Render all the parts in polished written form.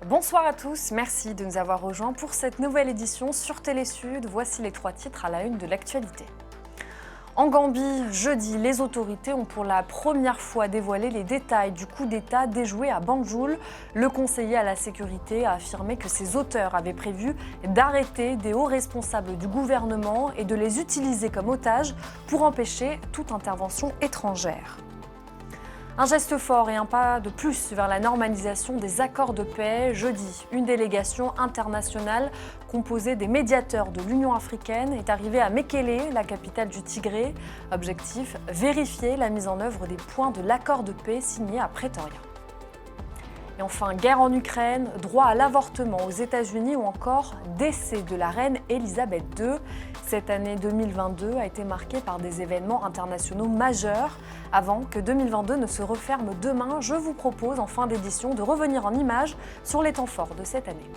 Bonsoir à tous, merci de nous avoir rejoints pour cette nouvelle édition sur Télé Sud. Voici les 3 titres à la une de l'actualité. En Gambie, jeudi, les autorités ont pour la première fois dévoilé les détails du coup d'État déjoué à Banjul. Le conseiller à la sécurité a affirmé que ses auteurs avaient prévu d'arrêter des hauts responsables du gouvernement et de les utiliser comme otages pour empêcher toute intervention étrangère. Un geste fort et un pas de plus vers la normalisation des accords de paix. Jeudi, une délégation internationale composée des médiateurs de l'Union africaine est arrivée à Mekele, la capitale du Tigré. Objectif, vérifier la mise en œuvre des points de l'accord de paix signé à Pretoria. Et enfin, guerre en Ukraine, droit à l'avortement aux États-Unis ou encore décès de la reine Elisabeth II. Cette année 2022 a été marquée par des événements internationaux majeurs. Avant que 2022 ne se referme demain, je vous propose en fin d'édition de revenir en images sur les temps forts de cette année.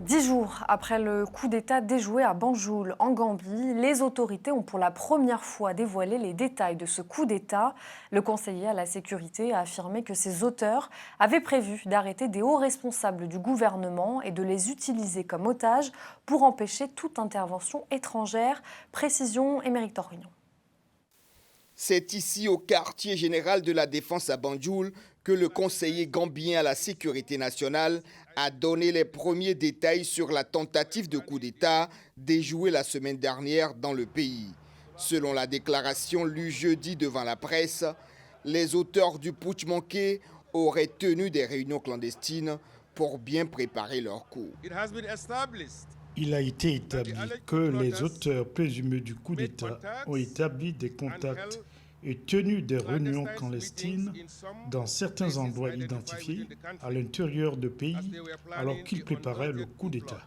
10 jours après le coup d'État déjoué à Banjul, en Gambie, les autorités ont pour la première fois dévoilé les détails de ce coup d'État. Le conseiller à la sécurité a affirmé que ses auteurs avaient prévu d'arrêter des hauts responsables du gouvernement et de les utiliser comme otages pour empêcher toute intervention étrangère. Précision, Émeric Torignon. C'est ici au quartier général de la défense à Banjul que le conseiller gambien à la sécurité nationale a donné les premiers détails sur la tentative de coup d'État déjouée la semaine dernière dans le pays. Selon la déclaration lue jeudi devant la presse, les auteurs du putsch manqué auraient tenu des réunions clandestines pour bien préparer leur coup. Il a été établi que les auteurs présumés du coup d'État ont établi des contacts et tenu des réunions clandestines dans certains endroits identifiés à l'intérieur du pays alors qu'ils préparaient le coup d'État.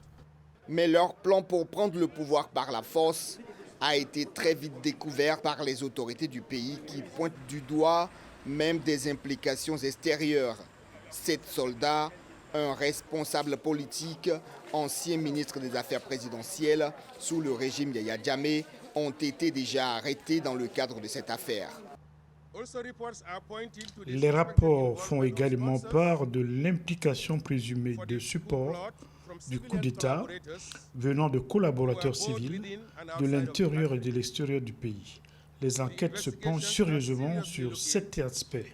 Mais leur plan pour prendre le pouvoir par la force a été très vite découvert par les autorités du pays qui pointent du doigt même des implications extérieures. 7 soldats, un responsable politique, ancien ministre des Affaires présidentielles sous le régime Yahya Jammeh, ont été déjà arrêtés dans le cadre de cette affaire. Les rapports font également part de l'implication présumée de support du coup d'État venant de collaborateurs civils de l'intérieur et de l'extérieur du pays. Les enquêtes se penchent sérieusement sur cet aspect.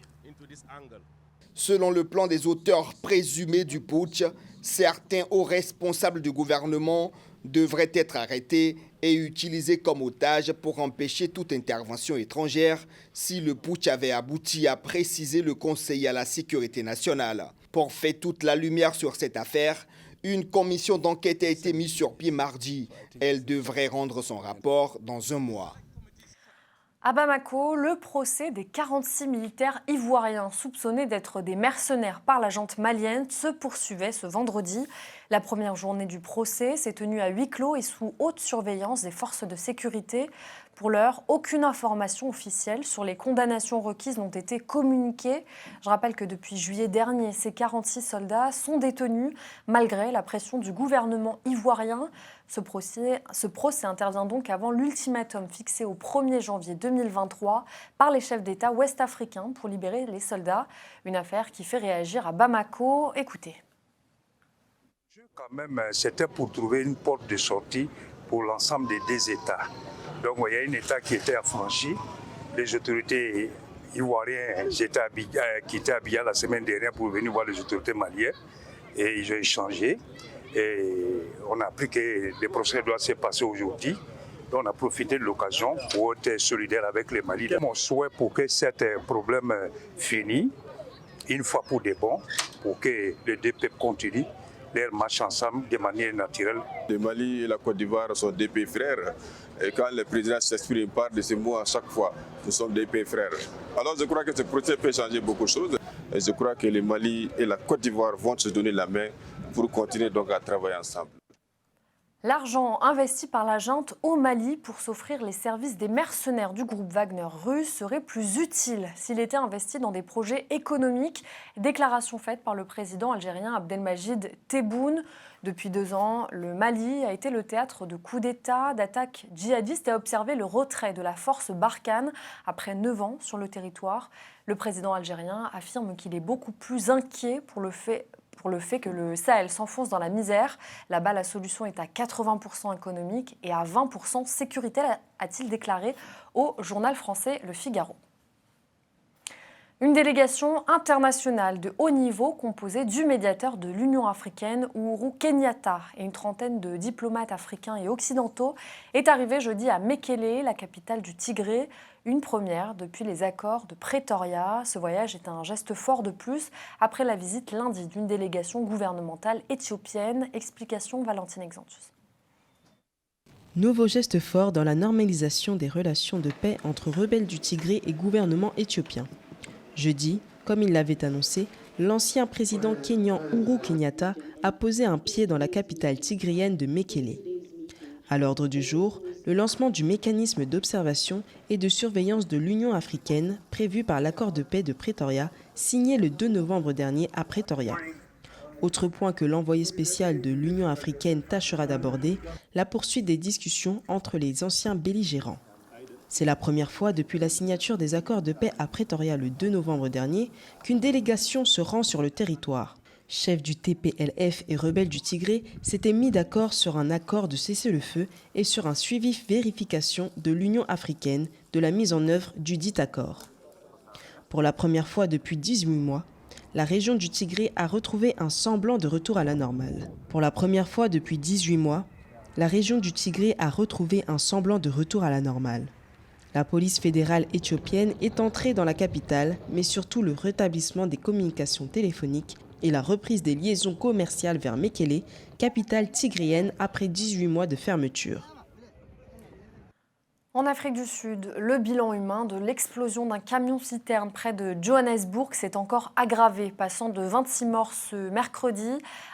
Selon le plan des auteurs présumés du putsch, certains hauts responsables du gouvernement devraient être arrêtés et utilisés comme otages pour empêcher toute intervention étrangère si le putsch avait abouti, a précisé le conseiller à la sécurité nationale. Pour faire toute la lumière sur cette affaire, une commission d'enquête a été mise sur pied mardi. Elle devrait rendre son rapport dans un mois. À Bamako, le procès des 46 militaires ivoiriens soupçonnés d'être des mercenaires par la junte malienne se poursuivait ce vendredi. La première journée du procès s'est tenue à huis clos et sous haute surveillance des forces de sécurité. Pour l'heure, aucune information officielle sur les condamnations requises n'ont été communiquées. Je rappelle que depuis juillet dernier, ces 46 soldats sont détenus malgré la pression du gouvernement ivoirien. Ce procès intervient donc avant l'ultimatum fixé au 1er janvier 2023 par les chefs d'État ouest-africains pour libérer les soldats. Une affaire qui fait réagir à Bamako. Écoutez. Quand même, c'était pour trouver une porte de sortie pour l'ensemble des 2 États. Donc il y a un État qui était affranchi. Les autorités ivoiriennes qui étaient à Abidjan la semaine dernière pour venir voir les autorités maliennes et ils ont échangé. Et on a appris que le procès doit se passer aujourd'hui. Donc on a profité de l'occasion pour être solidaire avec les Maliens. Mon souhait pour que ce problème finisse, une fois pour de bon, pour que les 2 peuples continuent leur marche ensemble de manière naturelle. Le Mali et la Côte d'Ivoire sont 2 pays frères. Et quand le président s'exprime, il parle de ces mots à chaque fois. Nous sommes 2 pays frères. Alors je crois que ce procès peut changer beaucoup de choses. Et je crois que le Mali et la Côte d'Ivoire vont se donner la main pour continuer donc à travailler ensemble. L'argent investi par la junte au Mali pour s'offrir les services des mercenaires du groupe Wagner russe serait plus utile s'il était investi dans des projets économiques. Déclaration faite par le président algérien Abdelmadjid Tebboune. Depuis 2 ans, le Mali a été le théâtre de coups d'État, d'attaques djihadistes et a observé le retrait de la force Barkhane après 9 ans sur le territoire. Le président algérien affirme qu'il est beaucoup plus inquiet pour le fait que le Sahel s'enfonce dans la misère. Là-bas, la solution est à 80% économique et à 20% sécuritaire, a-t-il déclaré au journal français Le Figaro. Une délégation internationale de haut niveau composée du médiateur de l'Union africaine, Uhuru Kenyatta, et une trentaine de diplomates africains et occidentaux est arrivée jeudi à Mekele, la capitale du Tigré. Une première depuis les accords de Pretoria. Ce voyage est un geste fort de plus après la visite lundi d'une délégation gouvernementale éthiopienne. Explication Valentine Exantius. Nouveau geste fort dans la normalisation des relations de paix entre rebelles du Tigré et gouvernement éthiopien. Jeudi, comme il l'avait annoncé, l'ancien président kényan Uhuru Kenyatta a posé un pied dans la capitale tigrienne de Mekele. À l'ordre du jour, le lancement du mécanisme d'observation et de surveillance de l'Union africaine prévu par l'accord de paix de Pretoria, signé le 2 novembre dernier à Pretoria. Autre point que l'envoyé spécial de l'Union africaine tâchera d'aborder, la poursuite des discussions entre les anciens belligérants. C'est la première fois depuis la signature des accords de paix à Pretoria le 2 novembre dernier qu'une délégation se rend sur le territoire. Chefs du TPLF et rebelles du Tigré s'étaient mis d'accord sur un accord de cessez-le-feu et sur un suivi vérification de l'Union africaine de la mise en œuvre du dit accord. Pour la première fois depuis 18 mois, la région du Tigré a retrouvé un semblant de retour à la normale. Pour la première fois depuis 18 mois, la région du Tigré a retrouvé un semblant de retour à la normale. La police fédérale éthiopienne est entrée dans la capitale, mais surtout le rétablissement des communications téléphoniques et la reprise des liaisons commerciales vers Mekele, capitale tigrienne après 18 mois de fermeture. En Afrique du Sud, le bilan humain de l'explosion d'un camion-citerne près de Johannesburg s'est encore aggravé, passant de 26 morts ce mercredi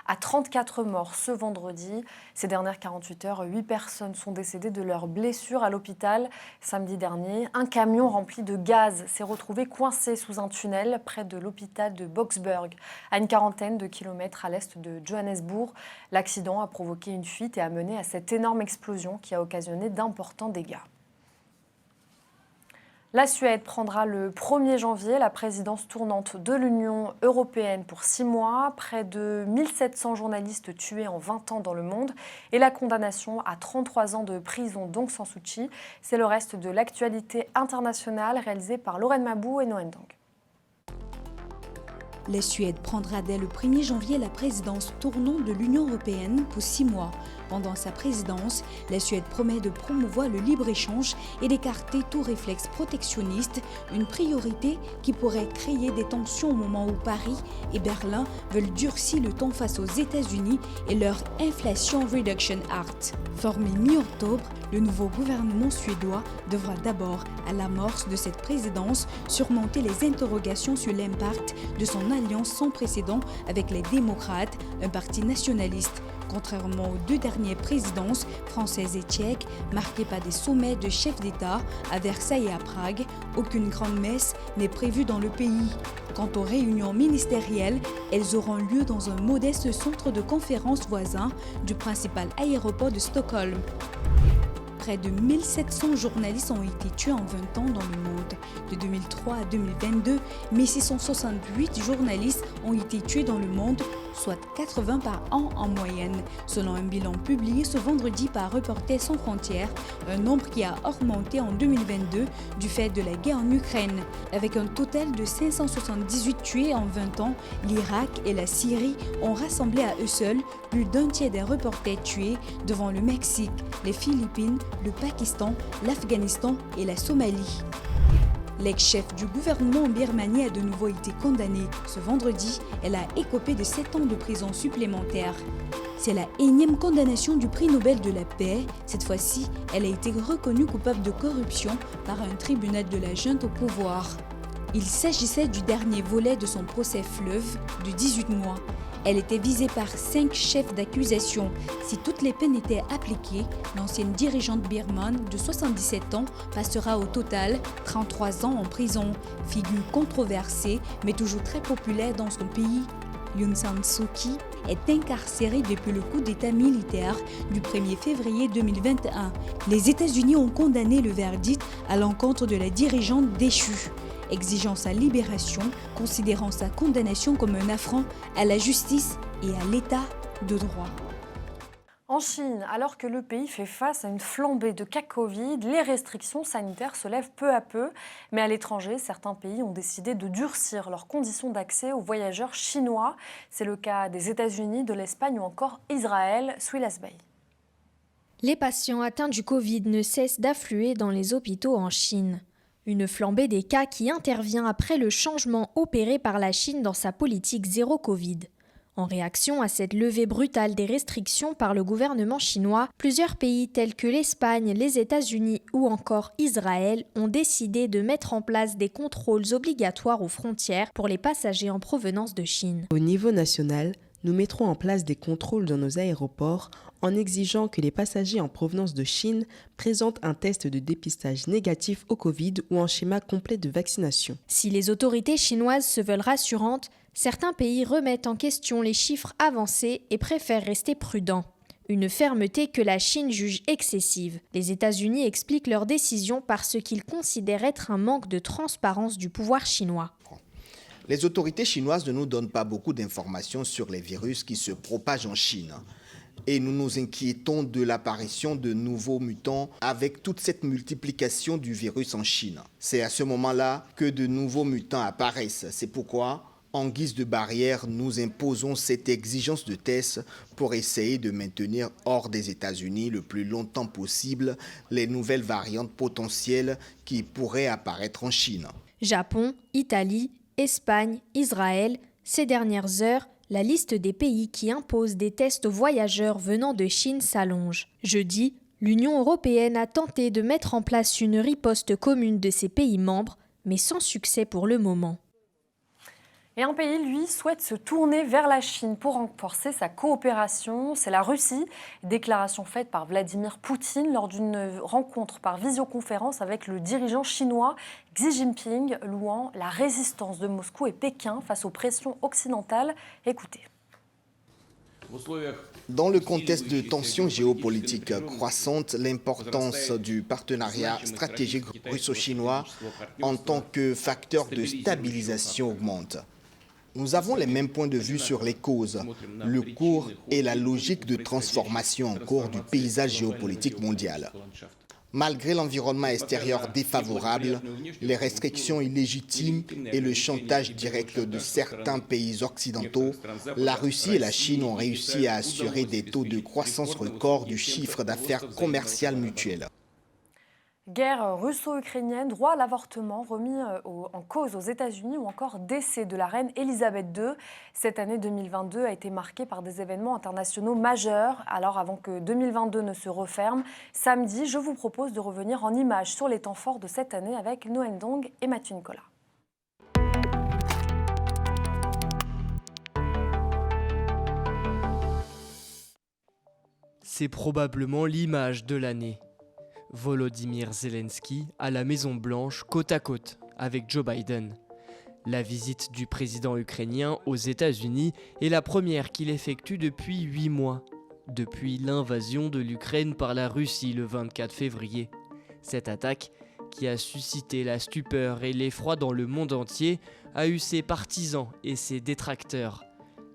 à 34 morts ce vendredi. Ces dernières 48 heures, 8 personnes sont décédées de leurs blessures à l'hôpital. Samedi dernier, un camion rempli de gaz s'est retrouvé coincé sous un tunnel près de l'hôpital de Boksburg, à une quarantaine de kilomètres à l'est de Johannesburg. L'accident a provoqué une fuite et a mené à cette énorme explosion qui a occasionné d'importants dégâts. La Suède prendra le 1er janvier la présidence tournante de l'Union européenne pour 6 mois. Près de 1700 journalistes tués en 20 ans dans le monde et la condamnation à 33 ans de prison d'Aung San Suu Kyi. C'est le reste de l'actualité internationale réalisée par Lorraine Mabou et Noël Dang. La Suède prendra dès le 1er janvier la présidence tournante de l'Union européenne pour 6 mois. Pendant sa présidence, la Suède promet de promouvoir le libre-échange et d'écarter tout réflexe protectionniste, une priorité qui pourrait créer des tensions au moment où Paris et Berlin veulent durcir le ton face aux États-Unis et leur Inflation Reduction Act. Formé mi-octobre, le nouveau gouvernement suédois devra d'abord, à l'amorce de cette présidence, surmonter les interrogations sur l'impact de son alliance sans précédent avec les démocrates, un parti nationaliste. Contrairement aux 2 dernières présidences, françaises et tchèques, marquées par des sommets de chefs d'État à Versailles et à Prague, aucune grande messe n'est prévue dans le pays. Quant aux réunions ministérielles, elles auront lieu dans un modeste centre de conférence voisin du principal aéroport de Stockholm. Près de 1700 journalistes ont été tués en 20 ans dans le monde. De 2003 à 2022, 1668 journalistes ont été tués dans le monde, soit 80 par an en moyenne, selon un bilan publié ce vendredi par Reporters sans frontières, un nombre qui a augmenté en 2022 du fait de la guerre en Ukraine. Avec un total de 578 tués en 20 ans, l'Irak et la Syrie ont rassemblé à eux seuls plus d'un tiers des reporters tués devant le Mexique, les Philippines, le Pakistan, l'Afghanistan et la Somalie. L'ex-chef du gouvernement en Birmanie a de nouveau été condamnée. Ce vendredi, elle a écopé de 7 ans de prison supplémentaire. C'est la énième condamnation du prix Nobel de la paix. Cette fois-ci, elle a été reconnue coupable de corruption par un tribunal de la junte au pouvoir. Il s'agissait du dernier volet de son procès fleuve de 18 mois. Elle était visée par 5 chefs d'accusation. Si toutes les peines étaient appliquées, l'ancienne dirigeante birmane de 77 ans passera au total 33 ans en prison. Figure controversée, mais toujours très populaire dans son pays, Aung San Suu Kyi est incarcérée depuis le coup d'État militaire du 1er février 2021. Les États-Unis ont condamné le verdict à l'encontre de la dirigeante déchue, exigeant sa libération, considérant sa condamnation comme un affront à la justice et à l'état de droit. En Chine, alors que le pays fait face à une flambée de cas Covid, les restrictions sanitaires se lèvent peu à peu. Mais à l'étranger, certains pays ont décidé de durcir leurs conditions d'accès aux voyageurs chinois. C'est le cas des États-Unis, de l'Espagne ou encore Israël. Swilas Bay. Les patients atteints du Covid ne cessent d'affluer dans les hôpitaux en Chine. Une flambée des cas qui intervient après le changement opéré par la Chine dans sa politique zéro Covid. En réaction à cette levée brutale des restrictions par le gouvernement chinois, plusieurs pays tels que l'Espagne, les États-Unis ou encore Israël ont décidé de mettre en place des contrôles obligatoires aux frontières pour les passagers en provenance de Chine. Au niveau national, nous mettrons en place des contrôles dans nos aéroports en exigeant que les passagers en provenance de Chine présentent un test de dépistage négatif au Covid ou un schéma complet de vaccination. Si les autorités chinoises se veulent rassurantes, certains pays remettent en question les chiffres avancés et préfèrent rester prudents. Une fermeté que la Chine juge excessive. Les États-Unis expliquent leur décision par ce qu'ils considèrent être un manque de transparence du pouvoir chinois. Les autorités chinoises ne nous donnent pas beaucoup d'informations sur les virus qui se propagent en Chine. Et nous nous inquiétons de l'apparition de nouveaux mutants avec toute cette multiplication du virus en Chine. C'est à ce moment-là que de nouveaux mutants apparaissent. C'est pourquoi, en guise de barrière, nous imposons cette exigence de tests pour essayer de maintenir hors des États-Unis le plus longtemps possible les nouvelles variantes potentielles qui pourraient apparaître en Chine. Japon, Italie, Espagne, Israël, ces dernières heures, la liste des pays qui imposent des tests aux voyageurs venant de Chine s'allonge. Jeudi, l'Union européenne a tenté de mettre en place une riposte commune de ses pays membres, mais sans succès pour le moment. Et un pays, lui, souhaite se tourner vers la Chine pour renforcer sa coopération. C'est la Russie. Déclaration faite par Vladimir Poutine lors d'une rencontre par visioconférence avec le dirigeant chinois Xi Jinping, louant la résistance de Moscou et Pékin face aux pressions occidentales. Écoutez. Dans le contexte de tensions géopolitiques croissantes, l'importance du partenariat stratégique russo-chinois en tant que facteur de stabilisation augmente. Nous avons les mêmes points de vue sur les causes, le cours et la logique de transformation en cours du paysage géopolitique mondial. Malgré l'environnement extérieur défavorable, les restrictions illégitimes et le chantage direct de certains pays occidentaux, la Russie et la Chine ont réussi à assurer des taux de croissance records du chiffre d'affaires commercial mutuel. Guerre russo-ukrainienne, droit à l'avortement remis en cause aux États-Unis ou encore décès de la reine Elisabeth II. Cette année 2022 a été marquée par des événements internationaux majeurs. Alors avant que 2022 ne se referme, samedi, je vous propose de revenir en images sur les temps forts de cette année avec Noël Dong et Mathieu Nicolas. C'est probablement l'image de l'année. Volodymyr Zelensky à la Maison-Blanche côte à côte avec Joe Biden. La visite du président ukrainien aux États-Unis est la première qu'il effectue depuis 8 mois, depuis l'invasion de l'Ukraine par la Russie le 24 février. Cette attaque, qui a suscité la stupeur et l'effroi dans le monde entier, a eu ses partisans et ses détracteurs.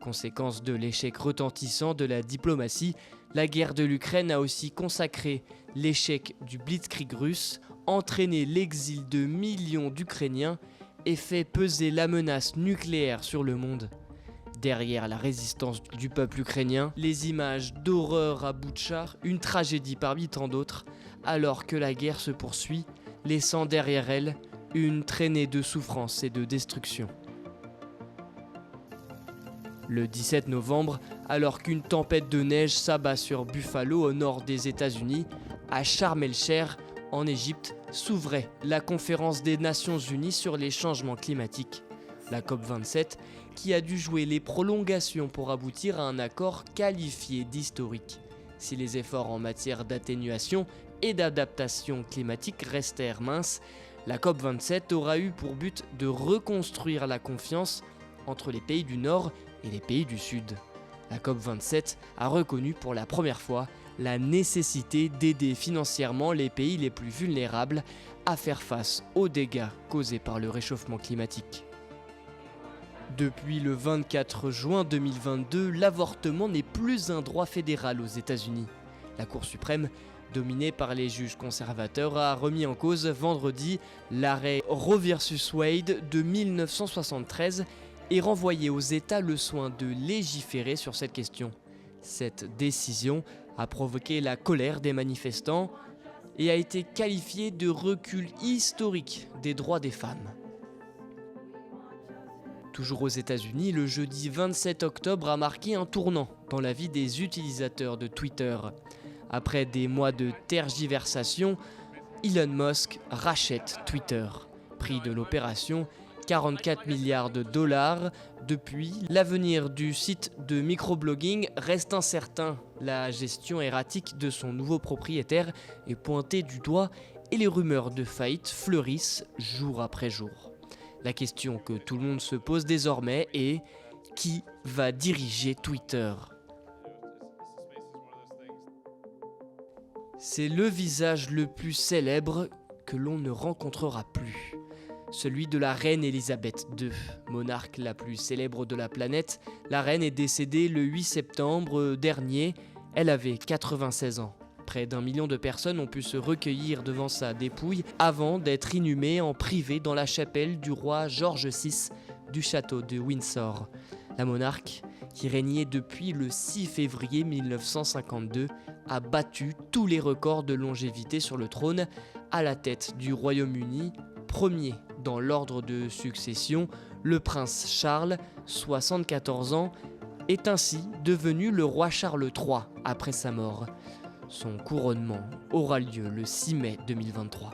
Conséquence de l'échec retentissant de la diplomatie, la guerre de l'Ukraine a aussi consacré l'échec du blitzkrieg russe, entraîné l'exil de millions d'Ukrainiens et fait peser la menace nucléaire sur le monde. Derrière la résistance du peuple ukrainien, les images d'horreur à Boutcha, une tragédie parmi tant d'autres, alors que la guerre se poursuit, laissant derrière elle une traînée de souffrance et de destruction. Le 17 novembre, alors qu'une tempête de neige s'abat sur Buffalo au nord des États-Unis, à Sharm el-Sheikh, en Égypte, s'ouvrait la conférence des Nations Unies sur les changements climatiques. La COP27 qui a dû jouer les prolongations pour aboutir à un accord qualifié d'historique. Si les efforts en matière d'atténuation et d'adaptation climatique restèrent minces, la COP27 aura eu pour but de reconstruire la confiance entre les pays du Nord et les pays du Sud. La COP27 a reconnu pour la première fois la nécessité d'aider financièrement les pays les plus vulnérables à faire face aux dégâts causés par le réchauffement climatique. Depuis le 24 juin 2022, l'avortement n'est plus un droit fédéral aux États-Unis. La Cour suprême, dominée par les juges conservateurs, a remis en cause vendredi l'arrêt Roe vs Wade de 1973 et renvoyé aux États le soin de légiférer sur cette question. Cette décision a provoqué la colère des manifestants et a été qualifiée de recul historique des droits des femmes. Toujours aux États-Unis, le jeudi 27 octobre a marqué un tournant dans la vie des utilisateurs de Twitter. Après des mois de tergiversation, Elon Musk rachète Twitter. Prix de l'opération, 44 milliards de dollars. Depuis, l'avenir du site de microblogging reste incertain. La gestion erratique de son nouveau propriétaire est pointée du doigt et les rumeurs de faillite fleurissent jour après jour. La question que tout le monde se pose désormais est « Qui va diriger Twitter ?» C'est le visage le plus célèbre que l'on ne rencontrera plus. Celui de la reine Elisabeth II, monarque la plus célèbre de la planète. La reine est décédée le 8 septembre dernier. Elle avait 96 ans. Près d'1 million de personnes ont pu se recueillir devant sa dépouille avant d'être inhumées en privé dans la chapelle du roi George VI du château de Windsor. La monarque, qui régnait depuis le 6 février 1952, a battu tous les records de longévité sur le trône à la tête du Royaume-Uni. Premier dans l'ordre de succession, le prince Charles, 74 ans, est ainsi devenu le roi Charles III après sa mort. Son couronnement aura lieu le 6 mai 2023.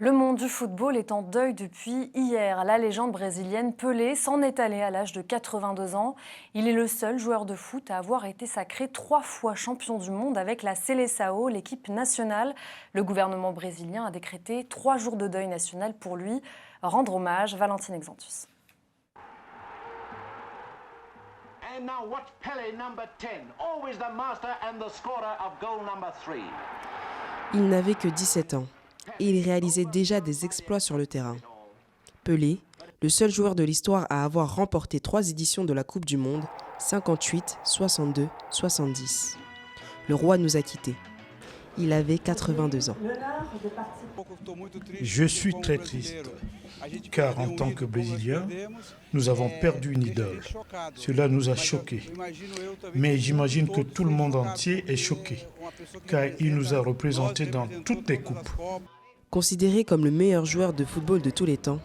Le monde du football est en deuil depuis hier. La légende brésilienne Pelé s'en est allé à l'âge de 82 ans. Il est le seul joueur de foot à avoir été sacré 3 fois champion du monde avec la Seleção, l'équipe nationale. Le gouvernement brésilien a décrété 3 jours de deuil national pour lui. Rendre hommage, Valentine Exantus. And now watch Pelé, number 10, always the master and the scorer of goal number 3. Il n'avait que 17 ans et il réalisait déjà des exploits sur le terrain. Pelé, le seul joueur de l'histoire à avoir remporté 3 éditions de la Coupe du Monde, 58, 62, 70. Le roi nous a quittés. Il avait 82 ans. Je suis très triste, car en tant que Brésiliens, nous avons perdu une idole. Cela nous a choqués. Mais j'imagine que tout le monde entier est choqué, car il nous a représentés dans toutes les coupes. Considéré comme le meilleur joueur de football de tous les temps,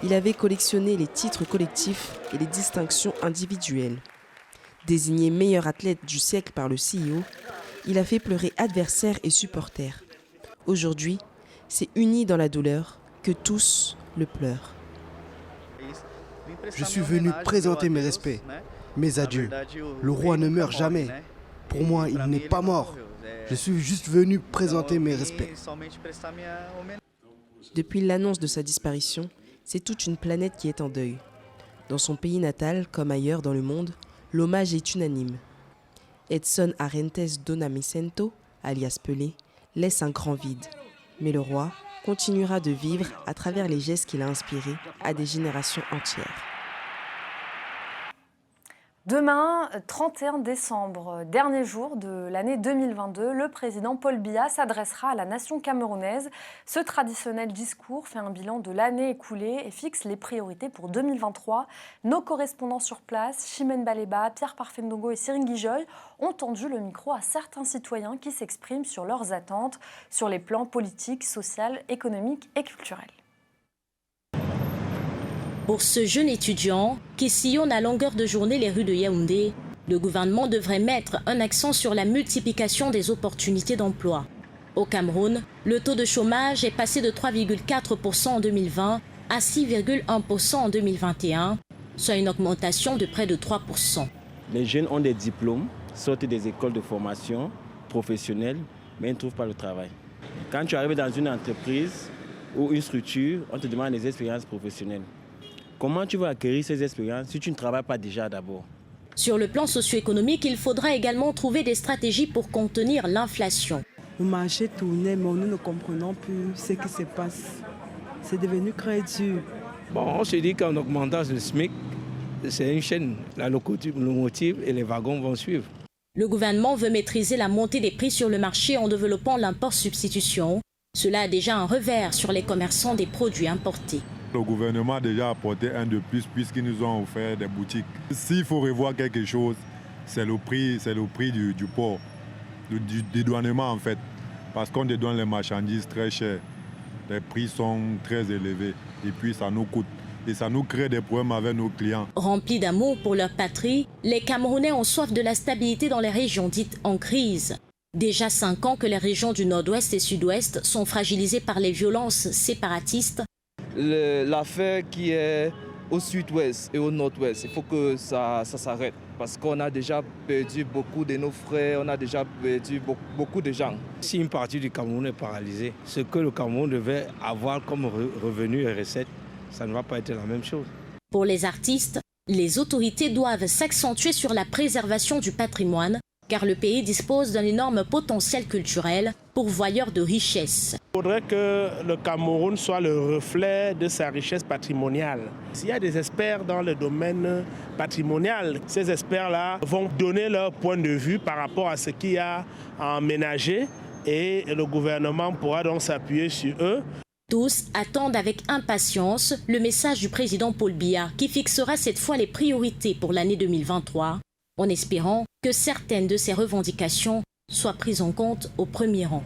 il avait collectionné les titres collectifs et les distinctions individuelles. Désigné meilleur athlète du siècle par le CEO, il a fait pleurer adversaires et supporters. Aujourd'hui, c'est uni dans la douleur que tous le pleurent. Je suis venu présenter mes respects, mes adieux. Le roi ne meurt jamais. Pour moi, il n'est pas mort. Je suis juste venu présenter mes respects. Depuis l'annonce de sa disparition, c'est toute une planète qui est en deuil. Dans son pays natal, comme ailleurs dans le monde, l'hommage est unanime. Edson Arantes do Nascimento, alias Pelé, laisse un grand vide. Mais le roi continuera de vivre à travers les gestes qu'il a inspirés à des générations entières. Demain, 31 décembre, dernier jour de l'année 2022, le président Paul Biya s'adressera à la nation camerounaise. Ce traditionnel discours fait un bilan de l'année écoulée et fixe les priorités pour 2023. Nos correspondants sur place, Chimène Baleba, Pierre Parfait-Ndongo et Cyril Guijoy, ont tendu le micro à certains citoyens qui s'expriment sur leurs attentes sur les plans politiques, sociaux, économiques et culturels. Pour ce jeune étudiant qui sillonne à longueur de journée les rues de Yaoundé, Le gouvernement devrait mettre un accent sur la multiplication des opportunités d'emploi. Au Cameroun, le taux de chômage est passé de 3,4% en 2020 à 6,1% en 2021, soit une augmentation de près de 3%. Les jeunes ont des diplômes, sortent des écoles de formation professionnelles, mais ils ne trouvent pas le travail. Quand tu arrives dans une entreprise ou une structure, on te demande des expériences professionnelles. Comment tu vas acquérir ces expériences si tu ne travailles pas déjà d'abord? Sur le plan socio-économique, il faudra également trouver des stratégies pour contenir l'inflation. Le marché tournait, mais nous ne comprenons plus ce qui se passe. C'est devenu très dur. Bon, on se dit qu'en augmentant le SMIC, c'est une chaîne. La locomotive et les wagons vont suivre. Le gouvernement veut maîtriser la montée des prix sur le marché en développant l'import-substitution. Cela a déjà un revers sur les commerçants des produits importés. Le gouvernement a déjà apporté un de plus puisqu'ils nous ont offert des boutiques. S'il faut revoir quelque chose, c'est le prix du port, du dédouanement en fait. Parce qu'on dédouane les marchandises très chères. Les prix sont très élevés et puis ça nous coûte. Et ça nous crée des problèmes avec nos clients. Remplis d'amour pour leur patrie, les Camerounais ont soif de la stabilité dans les régions dites en crise. Déjà 5 ans que les régions du nord-ouest et sud-ouest sont fragilisées par les violences séparatistes. L'affaire qui est au sud-ouest et au nord-ouest, il faut que ça s'arrête. Parce qu'on a déjà perdu beaucoup de nos frères, on a déjà perdu beaucoup de gens. Si une partie du Cameroun est paralysée, ce que le Cameroun devait avoir comme revenu et recettes, ça ne va pas être la même chose. Pour les artistes, les autorités doivent s'accentuer sur la préservation du patrimoine, car le pays dispose d'un énorme potentiel culturel, pourvoyeur de richesses. Il faudrait que le Cameroun soit le reflet de sa richesse patrimoniale. S'il y a des experts dans le domaine patrimonial, ces experts-là vont donner leur point de vue par rapport à ce qu'il y a à emménager et le gouvernement pourra donc s'appuyer sur eux. Tous attendent avec impatience le message du président Paul Biya qui fixera cette fois les priorités pour l'année 2023, en espérant que certaines de ces revendications soient prises en compte au premier rang.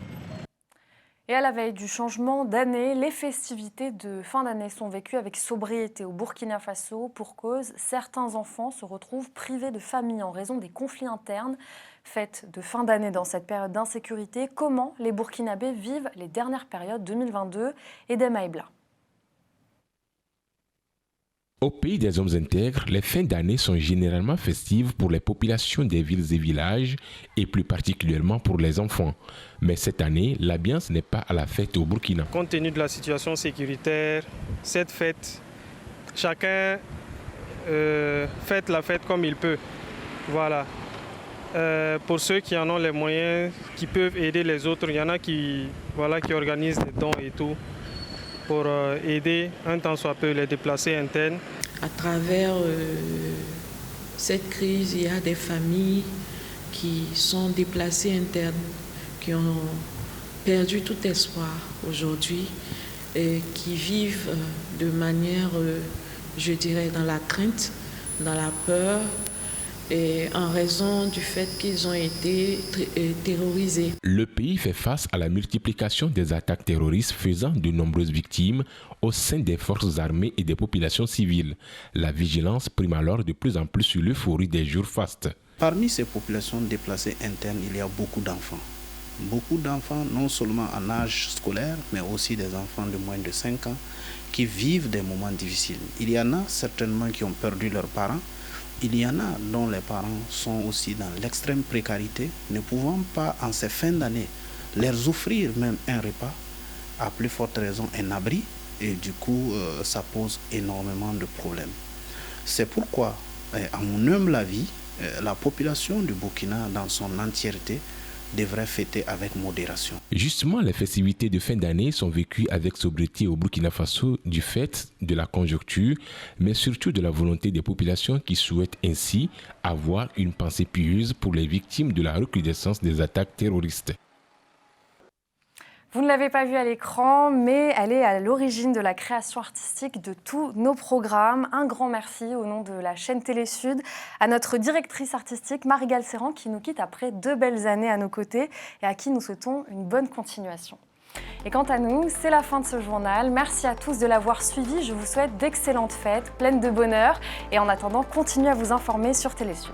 Et à la veille du changement d'année, les festivités de fin d'année sont vécues avec sobriété au Burkina Faso. Pour cause, certains enfants se retrouvent privés de famille en raison des conflits internes. Fête de fin d'année dans cette période d'insécurité, comment les Burkinabés vivent les dernières périodes 2022 et des Maïbla. Au pays des hommes intègres, les fins d'année sont généralement festives pour les populations des villes et villages et plus particulièrement pour les enfants. Mais cette année, l'ambiance n'est pas à la fête au Burkina. Compte tenu de la situation sécuritaire, cette fête, chacun fête la fête comme il peut. Voilà. Pour ceux qui en ont les moyens, qui peuvent aider les autres, il y en a qui organisent des dons et tout, pour aider un tant soit peu les déplacés internes. À travers cette crise, il y a des familles qui sont déplacées internes, qui ont perdu tout espoir aujourd'hui et qui vivent de manière, je dirais, dans la crainte, dans la peur, et en raison du fait qu'ils ont été terrorisés. Le pays fait face à la multiplication des attaques terroristes faisant de nombreuses victimes au sein des forces armées et des populations civiles. La vigilance prime alors de plus en plus sur l'euphorie des jours fastes. Parmi ces populations déplacées internes, il y a beaucoup d'enfants. Beaucoup d'enfants, non seulement en âge scolaire, mais aussi des enfants de moins de 5 ans qui vivent des moments difficiles. Il y en a certainement qui ont perdu leurs parents. Il y en a dont les parents sont aussi dans l'extrême précarité, ne pouvant pas, en ces fins d'année, leur offrir même un repas, à plus forte raison un abri, et du coup, ça pose énormément de problèmes. C'est pourquoi, à mon humble avis, la population du Burkina, dans son entièreté, devrait fêter avec modération. Justement, les festivités de fin d'année sont vécues avec sobriété au Burkina Faso du fait de la conjoncture, mais surtout de la volonté des populations qui souhaitent ainsi avoir une pensée pieuse pour les victimes de la recrudescence des attaques terroristes. Vous ne l'avez pas vue à l'écran, mais elle est à l'origine de la création artistique de tous nos programmes. Un grand merci au nom de la chaîne Télésud à notre directrice artistique Marie-Gale Serran qui nous quitte après 2 belles années à nos côtés et à qui nous souhaitons une bonne continuation. Et quant à nous, c'est la fin de ce journal. Merci à tous de l'avoir suivi. Je vous souhaite d'excellentes fêtes, pleines de bonheur. Et en attendant, continuez à vous informer sur Télésud.